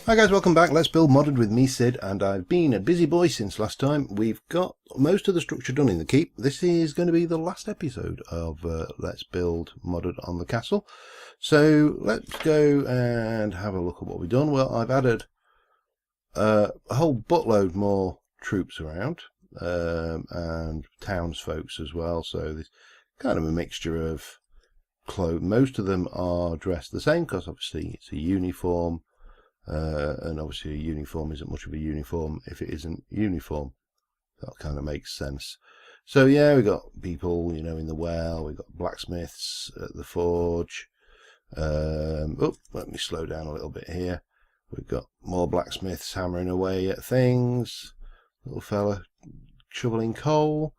Hi guys, welcome back. Let's Build Modded with me, Sid, and I've been a busy boy since last time. We've got most of the structure done in the keep. This is going to be the last episode of Let's Build Modded on the castle. So let's go and have a look at what we've done. Well, I've added a whole buttload more troops around and townsfolks as well. So there's kind of a mixture of clothes. Most of them are dressed the same because obviously it's a uniform. And obviously a uniform isn't much of a uniform if it isn't uniform. That kind of makes sense. So yeah, we've got people, you know, in the well. We've got blacksmiths at the forge. Let me slow down a little bit here. We've got more blacksmiths hammering away at things. Little fella shoveling coal.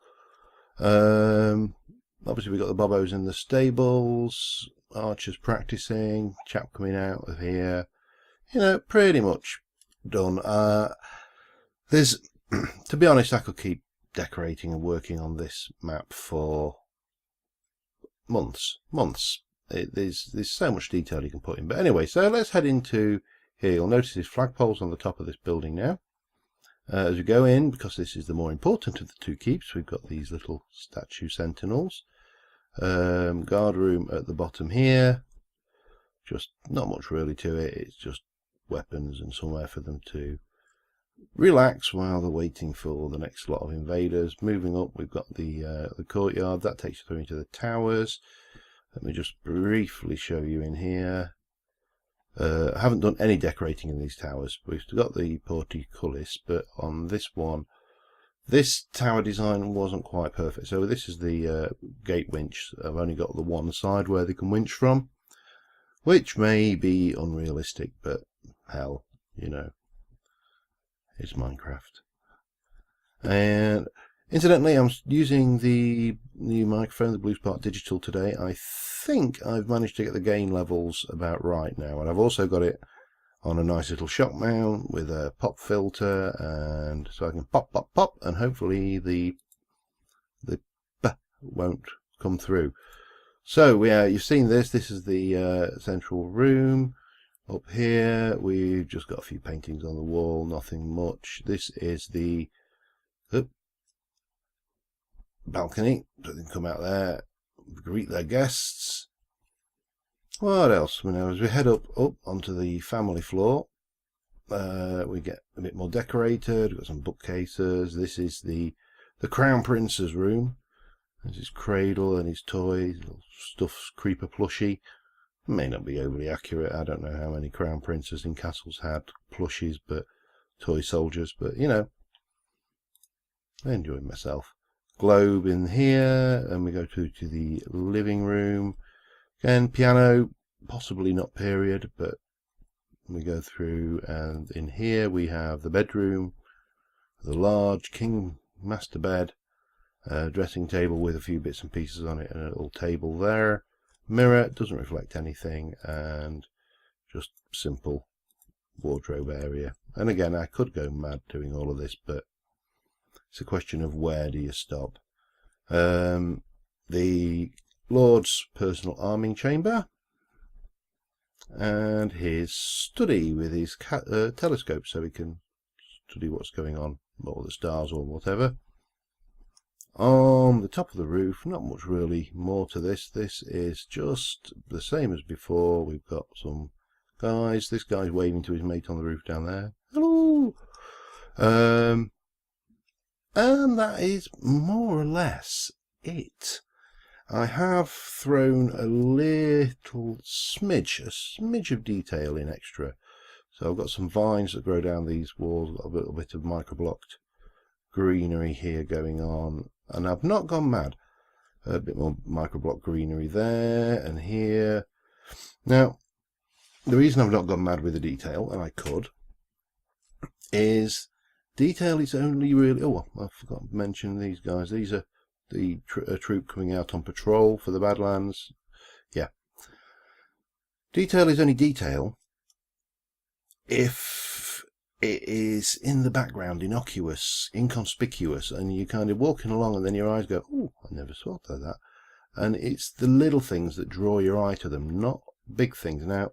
Obviously we've got the bobos in the stables. Archers practicing. Chap coming out of here. You know, pretty much done. There's, to be honest, I could keep decorating and working on this map for months. There's so much detail you can put in. But anyway, so let's head into here. You'll notice there's flagpoles on the top of this building now. As we go in, because this is the more important of the two keeps, we've got these little statue sentinels. Guard room at the bottom here. Just not much really to it. It's just weapons and somewhere for them to relax while they're waiting for the next lot of invaders. Moving up, we've got the courtyard that takes you through into the towers. Let me just briefly show you in here. I haven't done any decorating in these towers. We've got the portcullis, but on this one, this tower design wasn't quite perfect. So this is the gate winch. I've only got the one side where they can winch from, which may be unrealistic, but hell, you know, it's Minecraft. And incidentally, I'm using the new microphone, the Blue Spark Digital today. I think I've managed to get the gain levels about right now, and I've also got it on a nice little shock mount with a pop filter, and so I can pop, and hopefully the B won't come through. So yeah, you've seen this. This is the central room. Up here, we've just got a few paintings on the wall, nothing much. This is the balcony, so they can come out there, greet their guests. What else? Now, as we head up onto the family floor, we get a bit more decorated. We've got some bookcases. This is the Crown Prince's room. There's his cradle and his toys, little stuffed creeper plushie. May not be overly accurate. I don't know how many crown princes in castles had plushies, but toy soldiers. But you know, I enjoyed myself. Globe in here, and we go to the living room. Again, piano, possibly not period, but we go through, and in here we have the bedroom, the large king master bed, dressing table with a few bits and pieces on it, and a little table there. Mirror, doesn't reflect anything, and just simple wardrobe area. And again, I could go mad doing all of this, but it's a question of where do you stop. The Lord's personal arming chamber, and his study with his telescope, so he can study what's going on, or the stars or whatever. On the top of the roof, not much really more to this. This is just the same as before. We've got some guys. This guy's waving to his mate on the roof down there. Hello! And that is more or less it. I have thrown a little smidge of detail in extra. So I've got some vines that grow down these walls, a little bit of microblocked greenery here going on. And I've not gone mad. A bit more microblock greenery there and here. Now, the reason I've not gone mad with the detail, and I could, is detail is only really... Oh, I forgot to mention these guys. These are the troop coming out on patrol for the Badlands. Yeah. Detail is only detail if it is in the background, innocuous, inconspicuous, and you're kind of walking along and then your eyes go, oh, I never thought of that. And it's the little things that draw your eye to them, not big things. Now,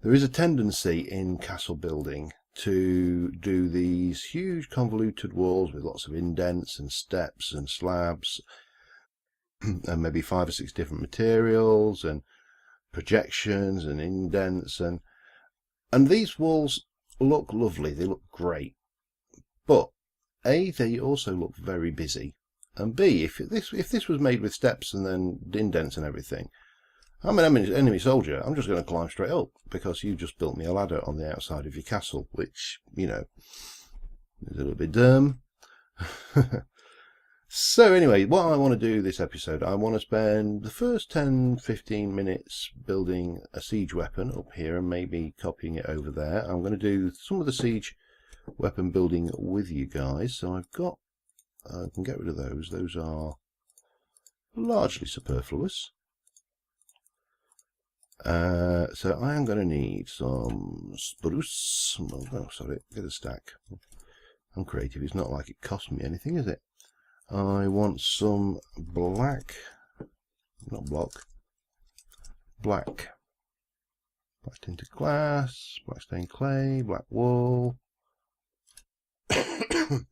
There is a tendency in castle building to do these huge convoluted walls with lots of indents and steps and slabs and maybe 5 or 6 different materials and projections and indents, and these walls look lovely, they look great, but A, they also look very busy, and B, if this was made with steps and then indents and everything, I'm an enemy soldier, I'm just going to climb straight up because you just built me a ladder on the outside of your castle, which, you know, is a little bit dumb. So anyway, what I want to do this episode, I want to spend the first 10-15 minutes building a siege weapon up here and maybe copying it over there. I'm going to do some of the siege weapon building with you guys. So I've got, I can get rid of those. Those are largely superfluous. So I am going to need some spruce. Oh, sorry, get a stack. I'm creative. It's not like it cost me anything, is it? I want some black, not block, black tinted glass, black stained clay, black wool,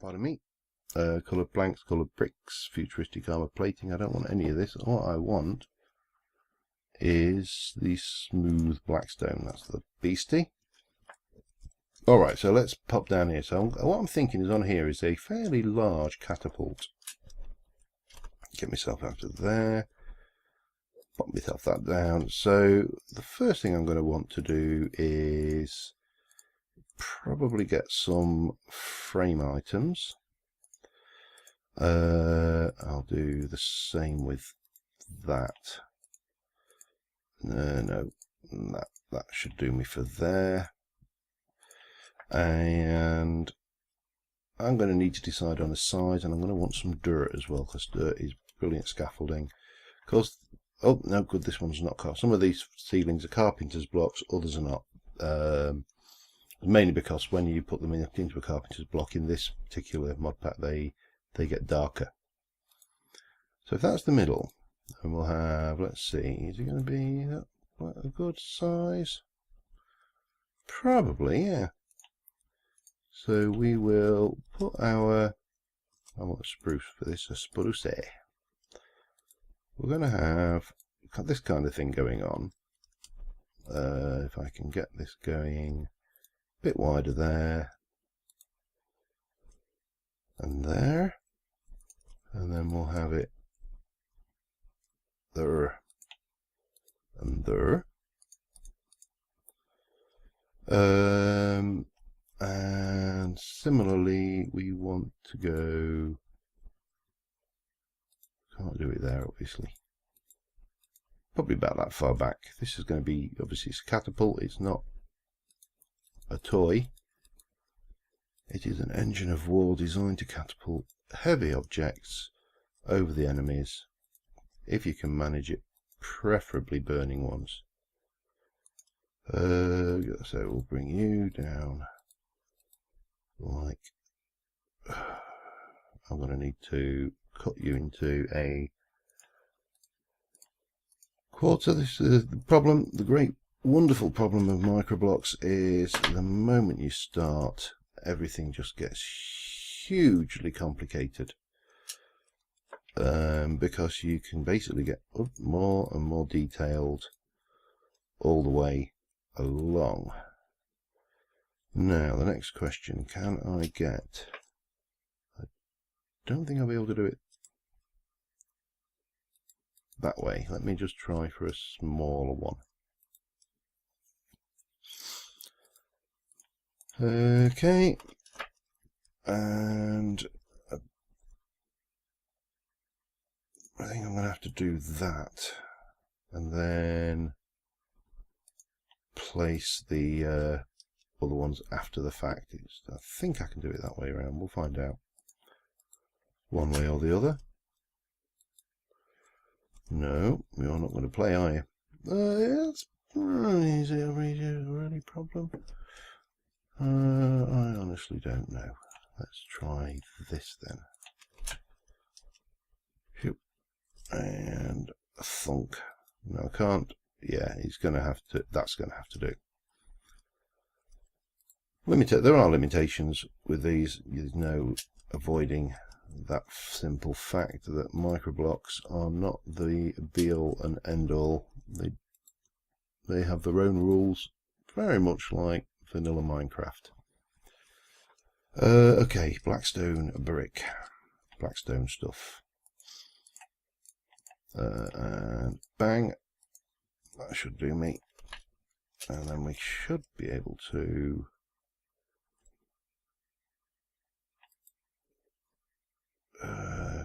pardon me, coloured blanks, coloured bricks, futuristic armour plating. I don't want any of this. What I want is the smooth blackstone. That's the beastie. Alright, so let's pop down here. So what I'm thinking is on here is a fairly large catapult. Get myself out of there. Pop myself that down. So the first thing I'm going to want to do is probably get some frame items. I'll do the same with that. No, that should do me for there. And I'm going to need to decide on a size, and I'm going to want some dirt as well, because dirt is brilliant scaffolding. Because, oh no, good, this one's not carpet. Some of these ceilings are carpenter's blocks, others are not. Mainly because when you put them into a carpenter's block in this particular mod pack, they get darker. So if that's the middle, and we'll have, let's see, is it going to be a good size? Probably, yeah. So we will put our, I want a spruce for this, a spruce. We're going to have this kind of thing going on. If I can get this going a bit wider there and there, and then we'll have it there and there. And similarly, we want to go, can't do it there obviously, probably about that far back. This is going to be, obviously it's a catapult, it's not a toy, it is an engine of war designed to catapult heavy objects over the enemies, if you can manage it, preferably burning ones. So we'll bring you down like, I'm going to need to cut you into a quarter. This is the problem, the great wonderful problem of microblocks is the moment you start, everything just gets hugely complicated, because you can basically get more and more detailed all the way along. Now the next question, can I get, I don't think I'll be able to do it that way. Let me just try for a smaller one. Okay, and I think I'm going to have to do that and then place the other ones after the fact. I think I can do it that way around. We'll find out one way or the other. No, you're not going to play, are you? Yes. Is it really a problem? I honestly don't know. Let's try this then. And a thunk. No, I can't. Yeah, he's going to have to. That's going to have to do. There are limitations with these. There's no avoiding that simple fact that microblocks are not the be-all and end-all. They have their own rules, very much like vanilla Minecraft. Okay, blackstone brick, blackstone stuff, and bang, that should do me. And then we should be able to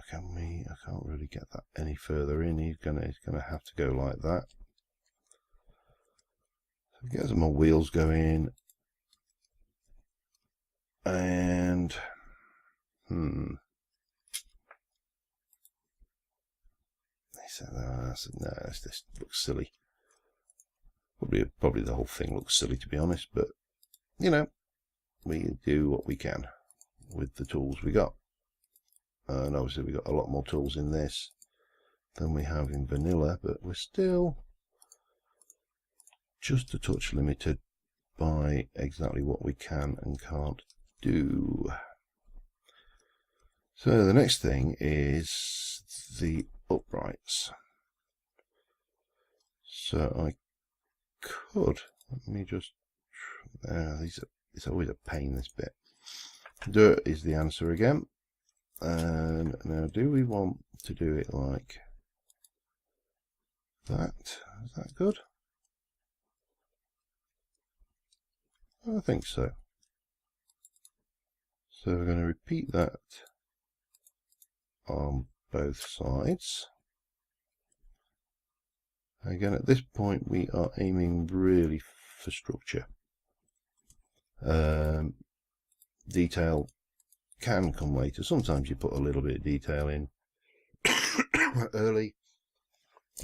can we? I can't really get that any further in. He's gonna have to go like that. So get some more wheels going, and no, this looks silly. Probably the whole thing looks silly, to be honest. But you know, we do what we can with the tools we got. And obviously we got a lot more tools in this than we have in vanilla, but we're still just a touch limited by exactly what we can and can't do. So the next thing is the uprights. So I could, let me just, it's always a pain, this bit. Dirt is the answer again. And now, do we want to do it like that? Is that good? I think so. So we're going to repeat that on both sides. Again, at this point we are aiming really for structure. Detail can come later. Sometimes you put a little bit of detail in early.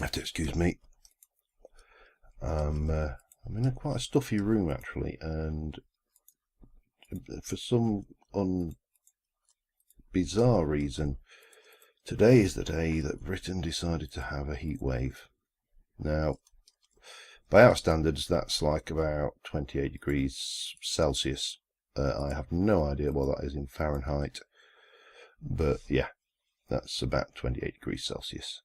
I have to excuse me. I'm in quite a stuffy room actually, and for some bizarre reason, today is the day that Britain decided to have a heat wave. Now, by our standards, that's like about 28 degrees Celsius. I have no idea what that is in Fahrenheit, but yeah, that's about 28 degrees Celsius.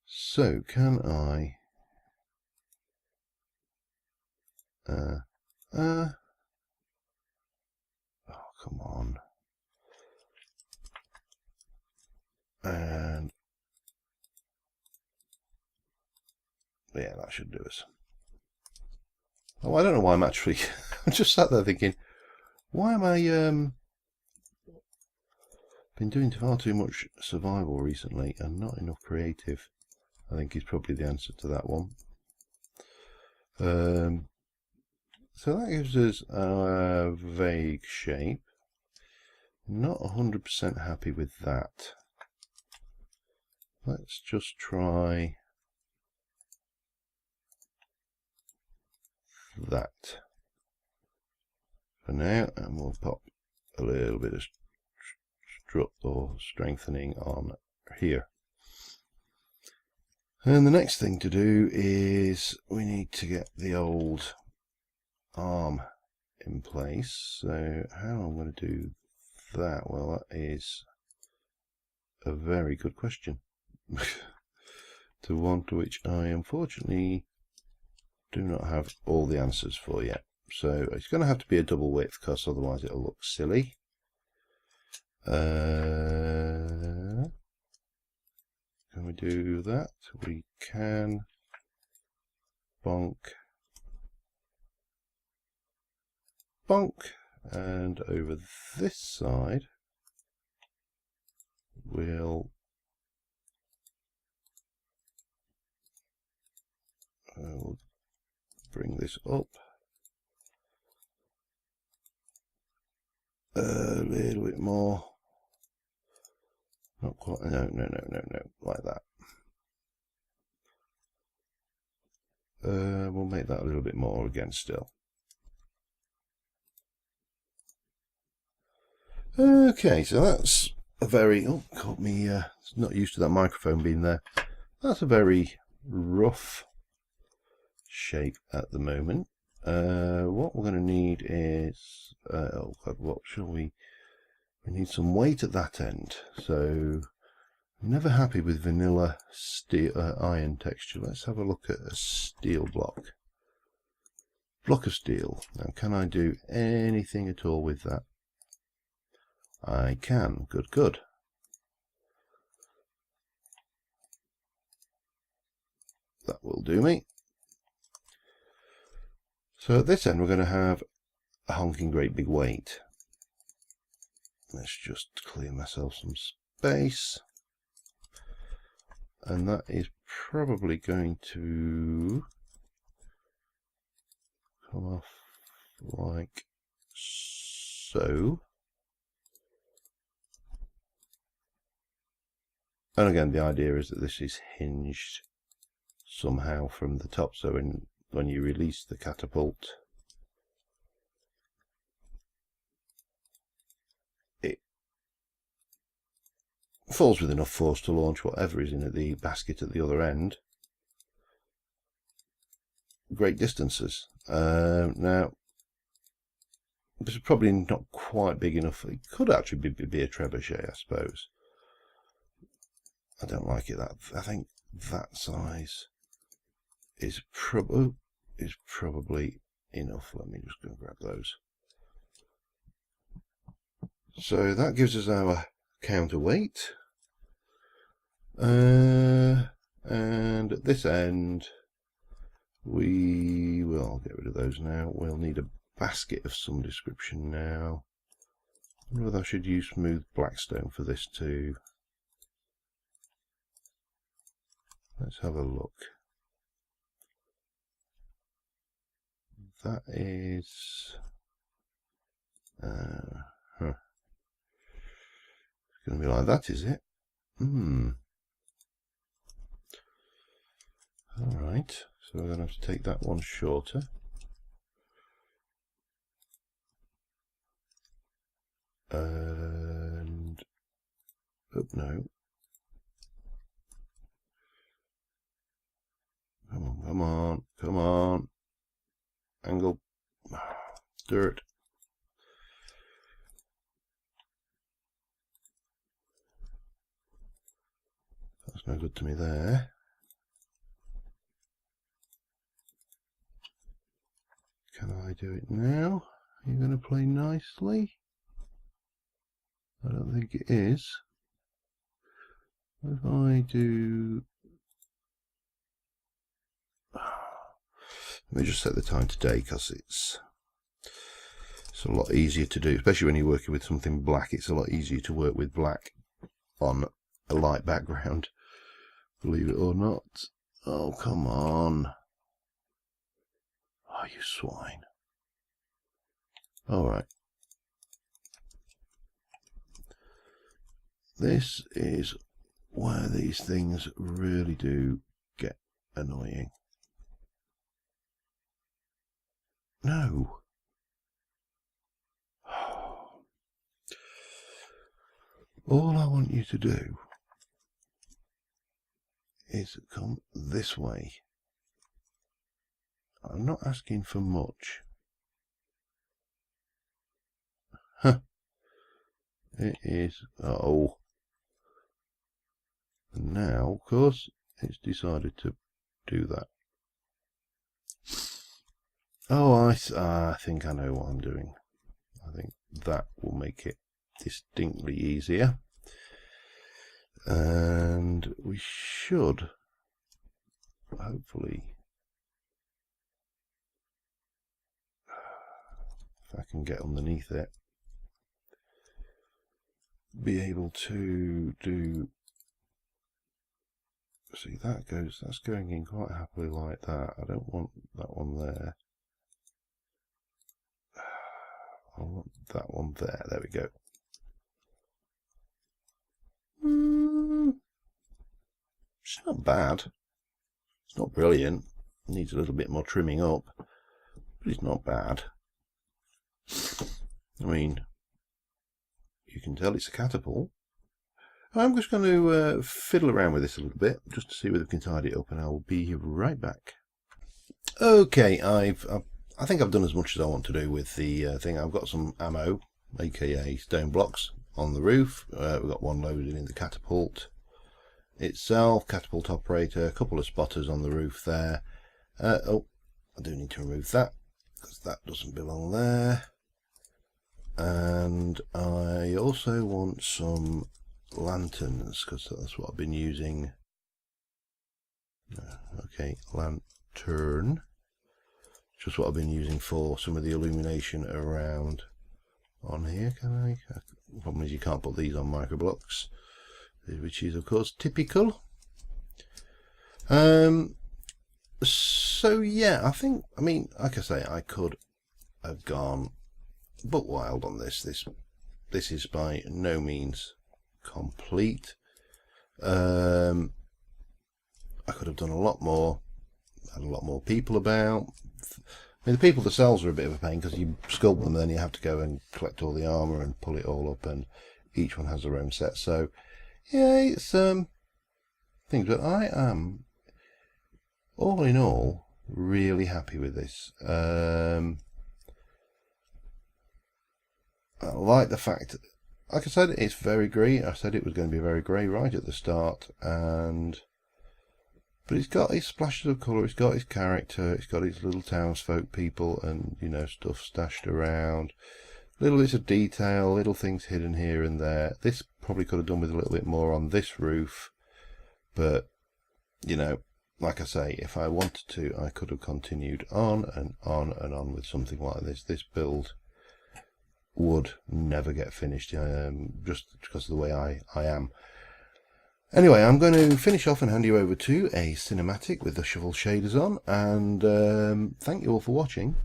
So can I oh, come on. And yeah, that should do us. Oh, I don't know why I'm actually I'm just sat there thinking, why am I been doing far too much survival recently and not enough creative? I think is probably the answer to that one. So that gives us a vague shape. Not 100% happy with that. Let's just try that for now, and we'll pop a little bit of strut or strengthening on here. And the next thing to do is we need to get the old arm in place. So how I'm going to do that? Well, that is a very good question. To one to which I unfortunately do not have all the answers for yet. So it's going to have to be a double width, because otherwise it'll look silly. Can we do that? We can. Bonk. Bonk. And over this side, we'll bring this up a little bit more. Not quite. No, like that. We'll make that a little bit more again still. Okay, so that's a very, oh, caught me, not used to that microphone being there. That's a very rough shape at the moment. What we're going to need is, oh God, what shall we need some weight at that end. So I'm never happy with vanilla steel, iron texture. Let's have a look at a steel block. Block of steel. Now, can I do anything at all with that? I can. Good, good. That will do me. So at this end we're going to have a honking great big weight. Let's just clear myself some space. And that is probably going to come off like so. And again, the idea is that this is hinged somehow from the top, so when you release the catapult, it falls with enough force to launch whatever is in the basket at the other end great distances. Now, this is probably not quite big enough. It could actually be a trebuchet, I suppose. I don't like it that. I think that size is probably enough. Let me just go and grab those. So that gives us our counterweight, and at this end we will get rid of those now. We'll need a basket of some description now. I wonder whether I should use smooth blackstone for this too. Let's have a look. That is it's going to be like that, is it? Alright, so we're going to have to take that one shorter. And oh no. Come on, come on, come on. Angle. Dirt. That's no good to me there. Can I do it now? Are you going to play nicely? I don't think it is. If I do... Let me just set the time today, because it's a lot easier to do, especially when you're working with something black. It's a lot easier to work with black on a light background, believe it or not. Oh, come on. Oh, you swine. Alright. This is where these things really do get annoying. No. All I want you to do is come this way. I'm not asking for much. Huh. It is. Oh. And now, of course, it's decided to do that. Oh, I think I know what I'm doing. I think that will make it distinctly easier. And we should hopefully, if I can get underneath it, be able to do... See, that's going in quite happily like that. I don't want that one there. I want that one there. There we go. It's not bad. It's not brilliant. It needs a little bit more trimming up, but it's not bad. I mean, you can tell it's a catapult. I'm just going to fiddle around with this a little bit, just to see whether we can tidy it up, and I will be right back. Okay, I've I think I've done as much as I want to do with the thing. I've got some ammo, aka stone blocks, on the roof. We've got one loaded in the catapult itself, catapult operator, a couple of spotters on the roof there. Oh, I do need to remove that because that doesn't belong there. And I also want some lanterns because that's what I've been using. Okay, lantern. Just what I've been using for some of the illumination around on here. Can I? The problem is you can't put these on microblocks, which is of course typical. So yeah, I mean, like I say, I could have gone buck wild on this. This is by no means complete. I could have done a lot more, had a lot more people about. I mean, the people themselves are a bit of a pain because you sculpt them and then you have to go and collect all the armour and pull it all up, and each one has their own set. So yeah, it's things, but I am all in all really happy with this. I like the fact, like I said, it's very grey. I said it was going to be very grey right at the start, but it's got its splashes of colour, it's got its character, it's got its little townsfolk people and, you know, stuff stashed around, little bits of detail, little things hidden here and there. This probably could have done with a little bit more on this roof, but, you know, like I say, if I wanted to, I could have continued on and on and on with something like this. This build would never get finished, just because of the way I am. Anyway, I'm going to finish off and hand you over to a cinematic with the shovel shaders on, and thank you all for watching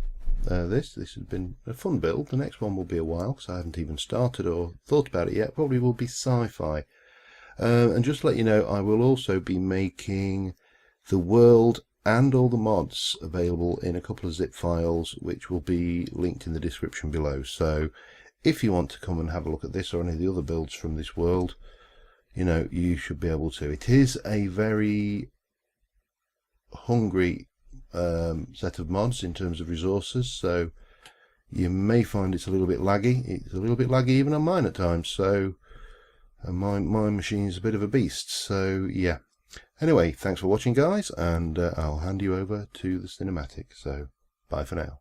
this. This has been a fun build. The next one will be a while because I haven't even started or thought about it yet. Probably will be sci-fi. And just to let you know, I will also be making the world and all the mods available in a couple of zip files, which will be linked in the description below. So if you want to come and have a look at this or any of the other builds from this world, you know, you should be able to. It is a very hungry set of mods in terms of resources, so you may find it's a little bit laggy. It's a little bit laggy even on mine at times, so my machine is a bit of a beast. So yeah. Anyway, thanks for watching, guys, and I'll hand you over to the cinematic. So bye for now.